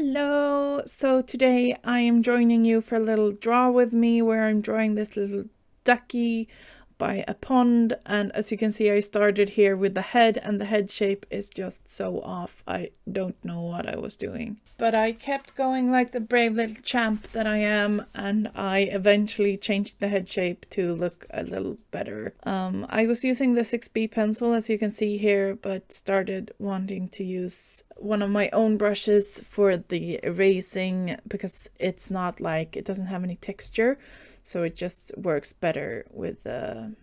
Hello! So today I am joining you for a little draw with me where I'm drawing this little ducky by a pond, and as you can see I started here with the head, and the head shape is just so off. I don't know what I was doing. But I kept going like the brave little champ that I am, and I eventually changed the head shape to look a little better. I was using the 6B pencil as you can see here, but started wanting to use one of my own brushes for the erasing because it's not like, it doesn't have any texture. So it just works better with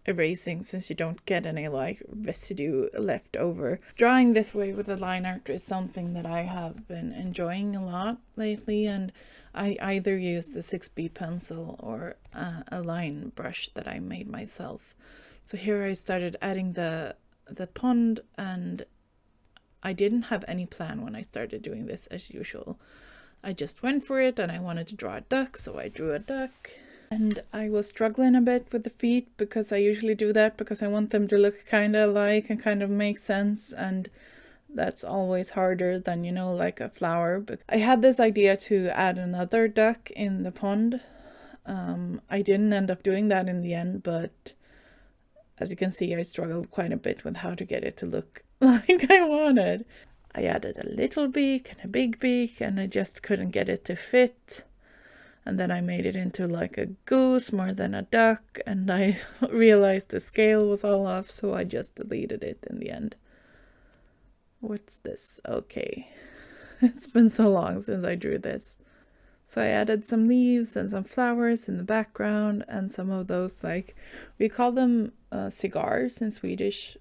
erasing since you don't get any like residue left over. Drawing this way with the line art is something that I have been enjoying a lot lately, and I either use the 6B pencil or a line brush that I made myself. So here I started adding the pond, and I didn't have any plan when I started doing this as usual. I just went for it and I wanted to draw a duck, so I drew a duck. And I was struggling a bit with the feet because I usually do that because I want them to look kind of alike and kind of make sense, and that's always harder than, you know, like a flower. But I had this idea to add another duck in the pond. I didn't end up doing that in the end, but as you can see I struggled quite a bit with how to get it to look like I wanted. I added a little beak and a big beak and I just couldn't get it to fit. And then I made it into like a goose more than a duck, and I realized the scale was all off, so I just deleted it in the end. What's this? Okay. It's been so long since I drew this. So I added some leaves and some flowers in the background and some of those, like, we call them cigars in Swedish,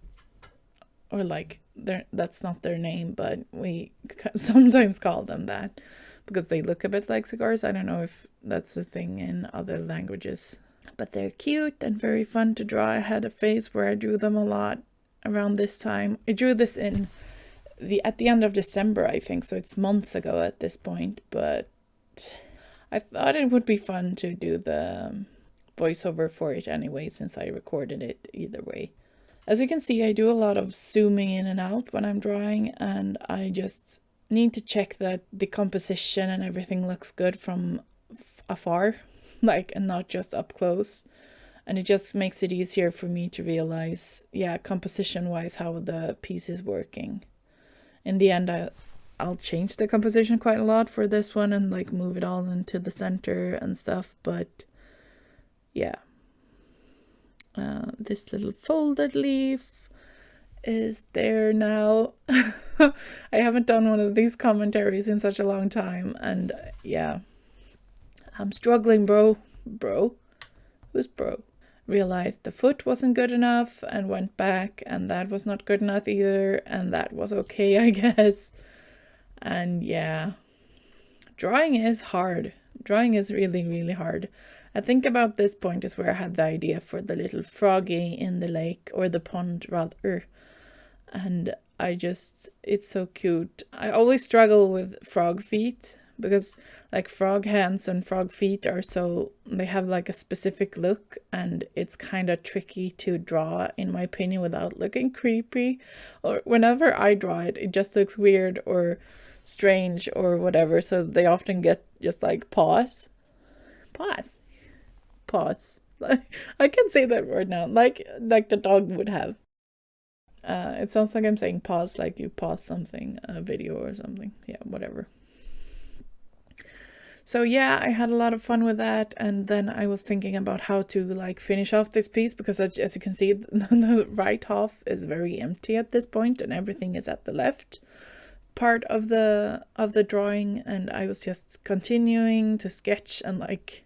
or like, that's not their name, but we sometimes call them that. Because they look a bit like cigars. I don't know if that's a thing in other languages. But they're cute and very fun to draw. I had a phase where I drew them a lot around this time. I drew this at the end of December, I think, so it's months ago at this point. But I thought it would be fun to do the voiceover for it anyway, since I recorded it either way. As you can see, I do a lot of zooming in and out when I'm drawing, and I just need to check that the composition and everything looks good from afar, like, and not just up close. And it just makes it easier for me to realize, yeah, composition wise, how the piece is working. In the end, I'll change the composition quite a lot for this one and like move it all into the center and stuff, but yeah. This little folded leaf is there now. I haven't done one of these commentaries in such a long time, and yeah, I'm struggling, bro. Who's bro? Realized the foot wasn't good enough and went back, and that was not good enough either, and that was okay, I guess. And yeah, drawing is hard. Drawing is really, really hard. I think about this point is where I had the idea for the little froggy in the lake, or the pond rather. And it's so cute. I always struggle with frog feet because like frog hands and frog feet they have like a specific look, and it's kind of tricky to draw, in my opinion, without looking creepy. Or whenever I draw it, it just looks weird or strange or whatever. So they often get just like paws. Like, I can say that word now, like the dog would have. It sounds like I'm saying pause, like you pause something, a video or something. Yeah, whatever. So yeah, I had a lot of fun with that, and then I was thinking about how to like finish off this piece, because as you can see, the right half is very empty at this point, and everything is at the left part of the drawing, and I was just continuing to sketch and like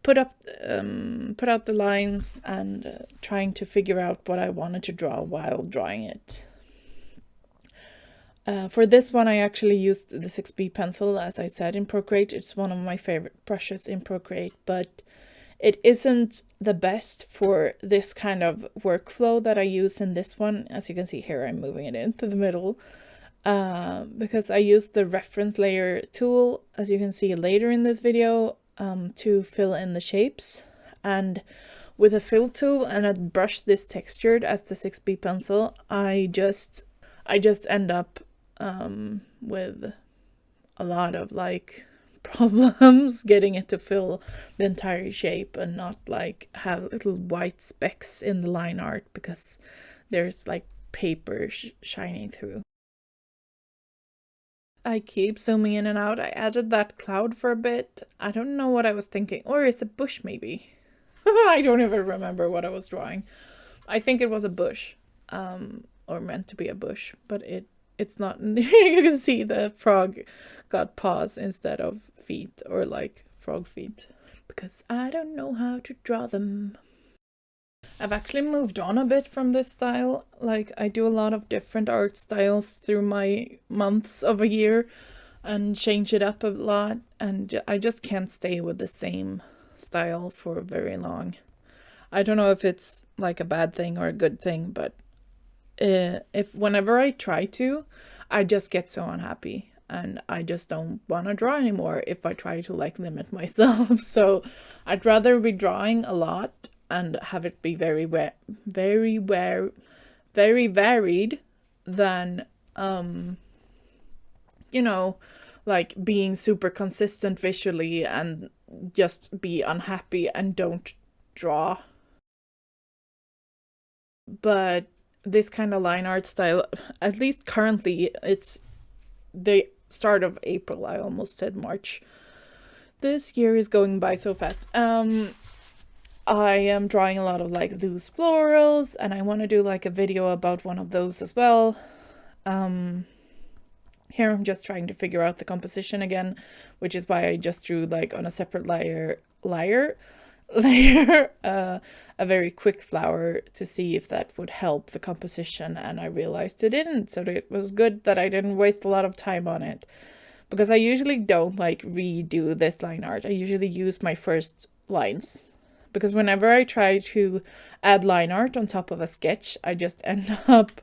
put out the lines and trying to figure out what I wanted to draw while drawing it. For this one, I actually used the 6B pencil, as I said, in Procreate. It's one of my favorite brushes in Procreate, but it isn't the best for this kind of workflow that I use in this one. As you can see here, I'm moving it into the middle because I used the reference layer tool, as you can see later in this video, to fill in the shapes, and with a fill tool and a brush this textured as the 6B pencil, I just end up with a lot of like problems getting it to fill the entire shape and not like have little white specks in the line art because there's like paper shining through. I keep zooming in and out. I added that cloud for a bit. I don't know what I was thinking. Or it's a bush maybe. I don't even remember what I was drawing. I think it was a bush. Or meant to be a bush, but it's not. You can see the frog got paws instead of feet, or like frog feet, because I don't know how to draw them. I've actually moved on a bit from this style. Like, I do a lot of different art styles through my months of a year and change it up a lot, and I just can't stay with the same style for very long. I don't know if it's like a bad thing or a good thing, but if whenever I try to, I just get so unhappy and I just don't want to draw anymore if I try to like limit myself. So I'd rather be drawing a lot and have it be very varied than you know, like being super consistent visually and just be unhappy and don't draw. But this kind of line art style, at least currently, it's the start of April. I almost said March. This year is going by so fast. I am drawing a lot of like loose florals, and I want to do like a video about one of those as well. Here I'm just trying to figure out the composition again, which is why I just drew like on a separate layer a very quick flower to see if that would help the composition, and I realized it didn't, so it was good that I didn't waste a lot of time on it, because I usually don't like redo this line art. I usually use my first lines, because whenever I try to add line art on top of a sketch, I just end up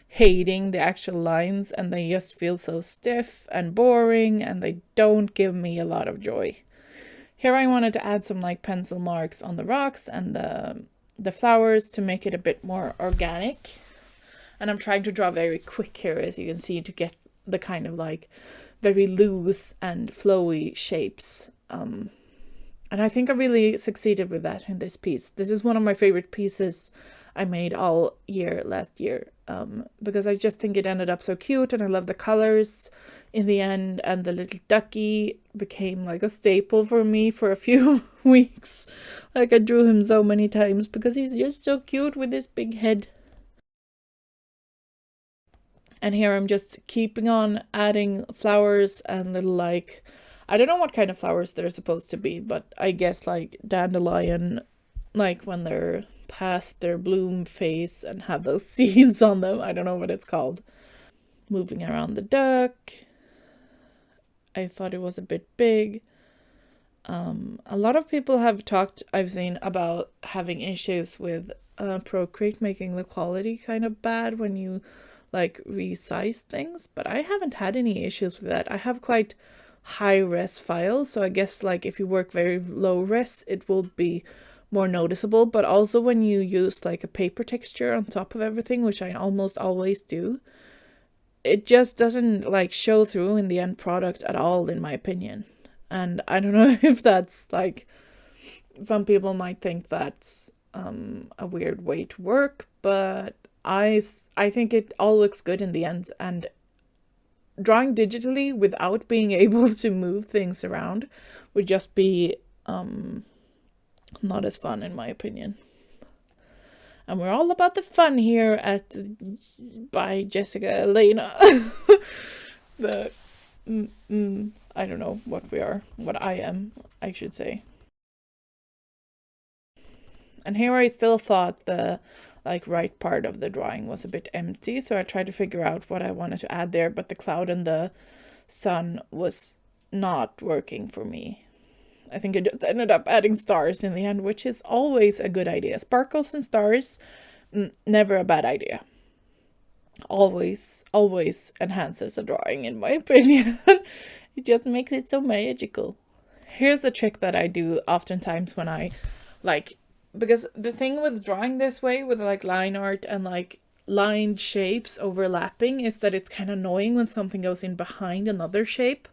hating the actual lines, and they just feel so stiff and boring, and they don't give me a lot of joy. Here I wanted to add some like pencil marks on the rocks and the flowers to make it a bit more organic. And I'm trying to draw very quick here, as you can see, to get the kind of like very loose and flowy shapes. And I think I really succeeded with that in this piece. This is one of my favorite pieces I made all year last year, because I just think it ended up so cute, and I love the colors in the end, and the little ducky became like a staple for me for a few weeks. Like, I drew him so many times because he's just so cute with this big head. And here I'm just keeping on adding flowers and little like, I don't know what kind of flowers they're supposed to be, but I guess like dandelion, like when they're past their bloom phase and have those seeds on them. I don't know what it's called. Moving around the duck. I thought it was a bit big. A lot of people have talked, I've seen, about having issues with Procreate making the quality kind of bad when you like resize things, but I haven't had any issues with that. I have quite high res files, so I guess like if you work very low res, it will be more noticeable. But also when you use like a paper texture on top of everything, which I almost always do, it just doesn't like show through in the end product at all, in my opinion. And I don't know if that's like, some people might think that's a weird way to work, but I think it all looks good in the end. And drawing digitally without being able to move things around would just be not as fun, in my opinion. And we're all about the fun here at by Jessica Elena. I don't know what we are, what I am, I should say. And here I still thought the like right part of the drawing was a bit empty, so I tried to figure out what I wanted to add there, but the cloud and the sun was not working for me. I think I just ended up adding stars in the end, which is always a good idea. Sparkles and stars, never a bad idea. Always enhances a drawing, in my opinion. It just makes it so magical. Here's a trick that I do oftentimes when I like, because the thing with drawing this way with like line art and like lined shapes overlapping is that it's kind of annoying when something goes in behind another shape.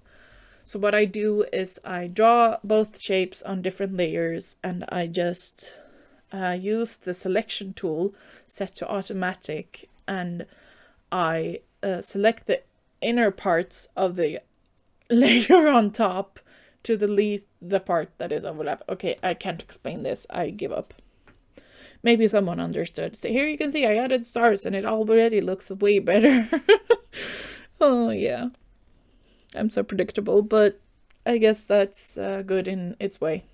So what I do is I draw both shapes on different layers, and I just use the selection tool set to automatic, and I select the inner parts of the layer on top to delete the part that is overlap. Okay, I can't explain this. I give up. Maybe someone understood. So here you can see I added stars and it already looks way better. Oh yeah. I'm so predictable, but I guess that's good in its way.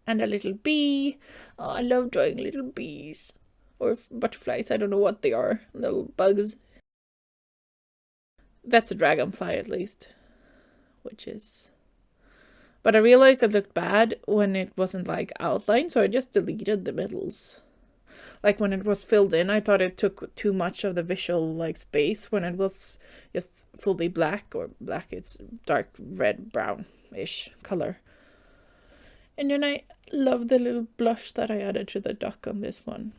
And a little bee. Oh, I love drawing little bees. Or butterflies, I don't know what they are. Little bugs. That's a dragonfly at least. Which is... But I realized it looked bad when it wasn't like outlined, so I just deleted the middles. Like when it was filled in, I thought it took too much of the visual like space. When it was just fully black, or black, it's dark red brown-ish color. And then I love the little blush that I added to the duck on this one.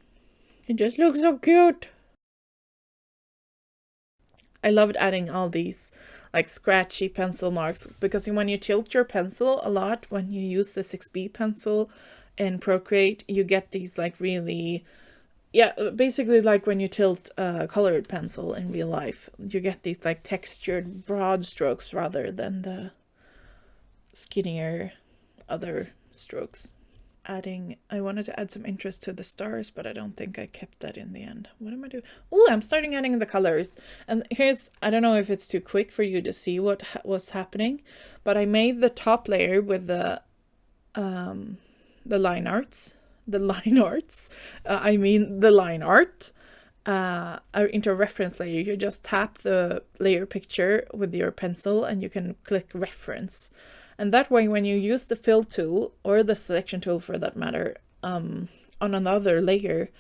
It just looks so cute. I loved adding all these like scratchy pencil marks, because when you tilt your pencil a lot, when you use the 6B pencil in Procreate, you get these like really, yeah, basically like when you tilt a colored pencil in real life, you get these like textured broad strokes rather than the skinnier other strokes. I wanted to add some interest to the stars, but I don't think I kept that in the end. What am I doing? Oh, I'm starting adding the colors. And here's, I don't know if it's too quick for you to see what's happening, but I made the top layer with the line arts. The line arts. I mean the line art. Into a reference layer. You just tap the layer picture with your pencil and you can click reference. And that way, when you use the fill tool, or the selection tool for that matter, on another layer,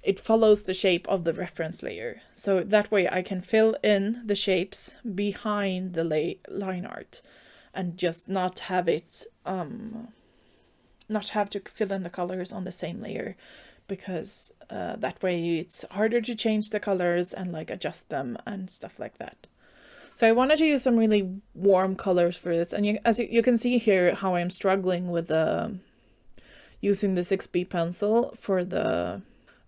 it follows the shape of the reference layer. So that way I can fill in the shapes behind the line art and just not have it, not have to fill in the colors on the same layer, because that way it's harder to change the colors and like adjust them and stuff like that. So I wanted to use some really warm colors for this, and as you can see here how I'm struggling with using the 6B pencil for the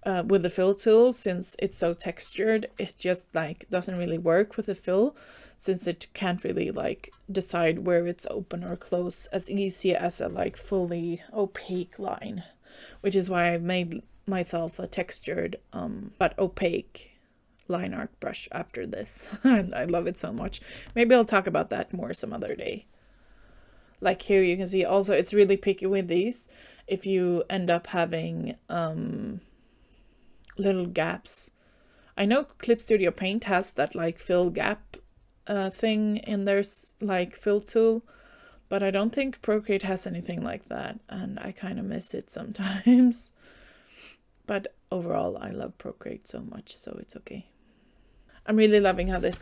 with the fill tool, since it's so textured. It just like doesn't really work with the fill, since it can't really like decide where it's open or close as easy as a like fully opaque line, which is why I made myself a textured but opaque line art brush after this. And I love it so much. Maybe I'll talk about that more some other day. Like here you can see also it's really picky with these. If you end up having little gaps. I know Clip Studio Paint has that like fill gap thing in their like fill tool, but I don't think Procreate has anything like that, and I kind of miss it sometimes. But overall I love Procreate so much, so it's okay. I'm really loving how this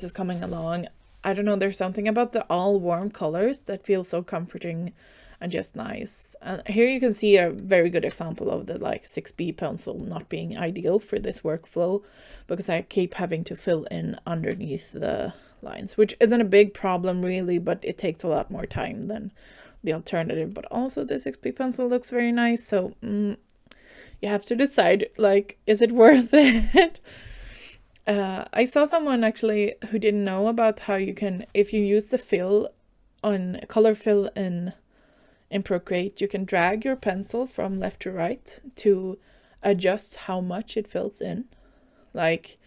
is coming along. I don't know, there's something about the all warm colors that feels so comforting and just nice. And here you can see a very good example of the like 6B pencil not being ideal for this workflow, because I keep having to fill in underneath the lines, which isn't a big problem really, but it takes a lot more time than the alternative. But also the 6B pencil looks very nice, so you have to decide, like, is it worth it? I saw someone actually who didn't know about how you can, if you use the fill on color fill in Procreate, you can drag your pencil from left to right to adjust how much it fills in. Like,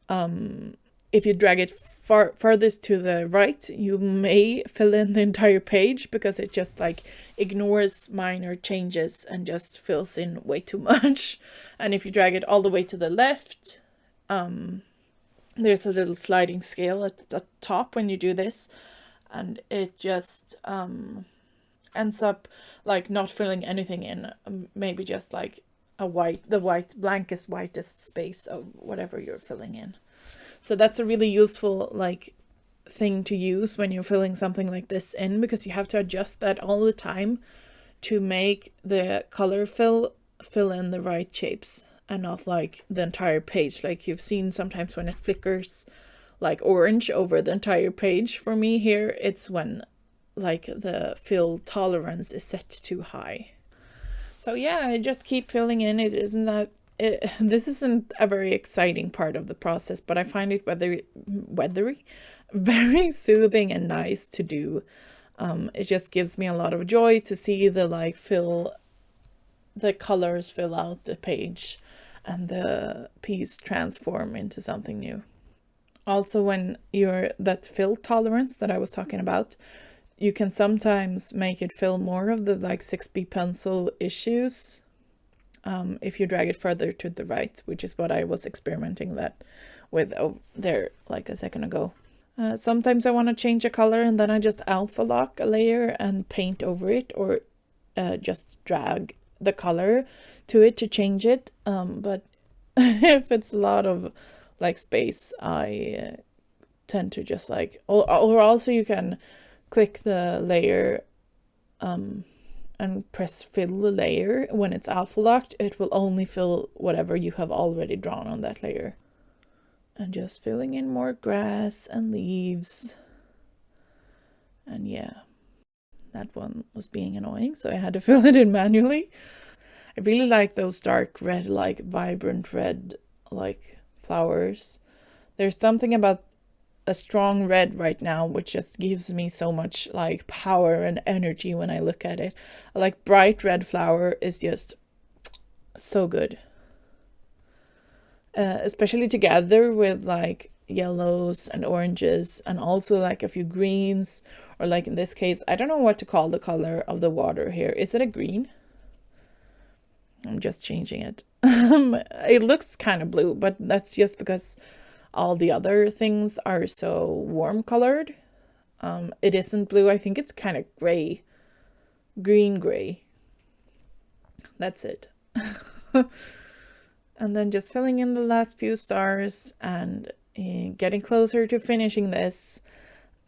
if you drag it farthest to the right, you may fill in the entire page, because it just like ignores minor changes and just fills in way too much. And if you drag it all the way to the left, there's a little sliding scale at the top when you do this, and it just ends up like not filling anything in, maybe just like the blankest whitest space of whatever you're filling in. So that's a really useful like thing to use when you're filling something like this in, because you have to adjust that all the time to make the color fill in the right shapes, and not like the entire page. Like you've seen sometimes when it flickers like orange over the entire page. For me here, it's when like the fill tolerance is set too high. So yeah, I just keep filling in. It isn't that this isn't a very exciting part of the process, but I find it very soothing and nice to do. It just gives me a lot of joy to see the colors fill out the page and the piece transform into something new. Also, when that fill tolerance that I was talking about, you can sometimes make it fill more of the 6B pencil issues if you drag it further to the right, which is what I was experimenting with there like a second ago. Sometimes I want to change a color and then I just alpha lock a layer and paint over it, or just drag the color to it to change it. But if it's a lot of space, I tend to just or also you can click the layer and press fill the layer. When it's alpha locked, it will only fill whatever you have already drawn on that layer. And just filling in more grass and leaves. And yeah, that one was being annoying, so I had to fill it in manually. I really like those dark red, vibrant red, flowers. There's something about a strong red right now which just gives me so much power and energy when I look at it. Bright red flower is just so good. Especially together with yellows and oranges, and also a few greens, or in this case, I don't know what to call the color of the water here. Is it a green? I'm just changing it. It looks kind of blue, but that's just because all the other things are so warm colored. It isn't blue. I think it's kind of gray. Green gray. That's it. And then just filling in the last few stars and getting closer to finishing this.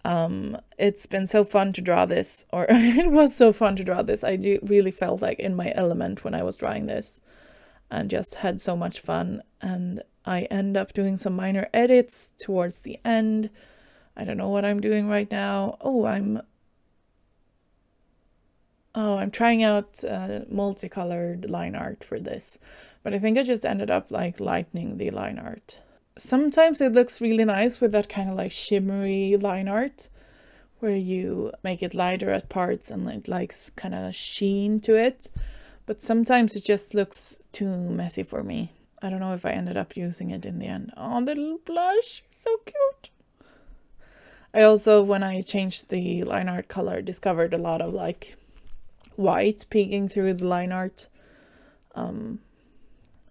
It's been so fun to draw this, or it was so fun to draw this. I really felt in my element when I was drawing this and just had so much fun. And I end up doing some minor edits towards the end. I don't know what I'm doing right now. I'm trying out multicolored line art for this. But I think I just ended up lightening the line art. Sometimes it looks really nice with that kind of shimmery line art, where you make it lighter at parts and it kind of sheen to it. But sometimes it just looks too messy for me. I don't know if I ended up using it in the end. Oh, the little blush, so cute. I also, when I changed the line art color, discovered a lot of white peeking through the line art.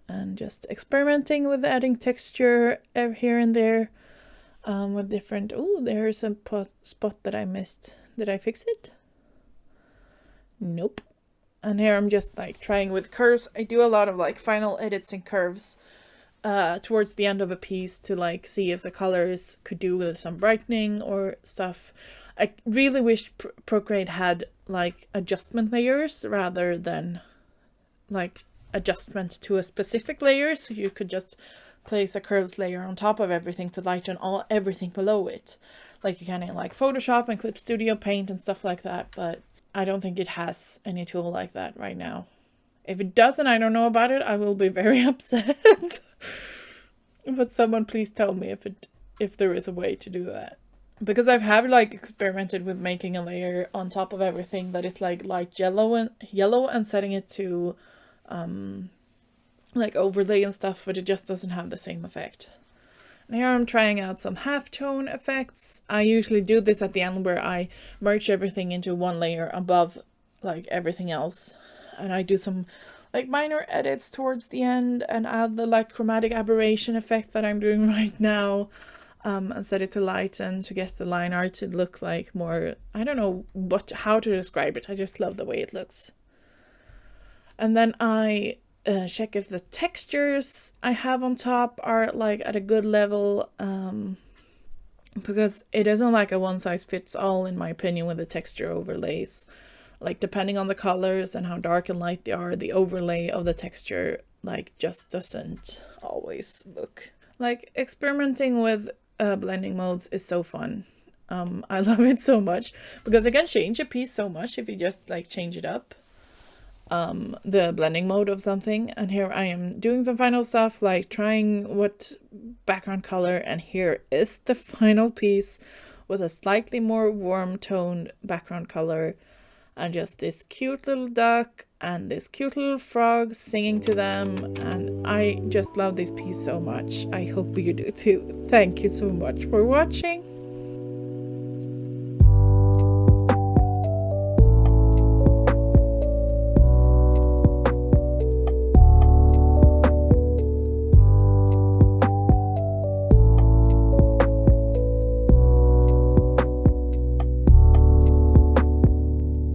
And just experimenting with adding texture here and there with different... Oh, there's a spot that I missed. Did I fix it? Nope. And here I'm just trying with curves. I do a lot of final edits and curves towards the end of a piece to see if the colors could do with some brightening or stuff. I really wish Procreate had adjustment layers rather than adjustment to a specific layer, so you could just place a curves layer on top of everything to lighten everything below it, you can in Photoshop and Clip Studio Paint and stuff like that. But I don't think it has any tool like that right now. If it doesn't, I don't know about it. I will be very upset. But someone please tell me if there is a way to do that, because I've experimented with making a layer on top of everything that is light yellow and setting it to overlay and stuff, but it just doesn't have the same effect. And here I'm trying out some halftone effects. I usually do this at the end where I merge everything into one layer above everything else, and I do some minor edits towards the end and add the chromatic aberration effect that I'm doing right now, and set it to lighten to get the line art to look more, I don't know how to describe it. I just love the way it looks. And then I check if the textures I have on top are at a good level, because it isn't a one size fits all in my opinion with the texture overlays. Depending on the colors and how dark and light they are, the overlay of the texture just doesn't always look. Experimenting with blending modes is so fun. I love it so much because I can change a piece so much if you just like change it up, the blending mode of something. And here I am doing some final stuff, like trying what background color, and here is the final piece with a slightly more warm toned background color, and just this cute little duck and this cute little frog singing to them. And I just love this piece so much. I hope you do too. Thank you so much for watching.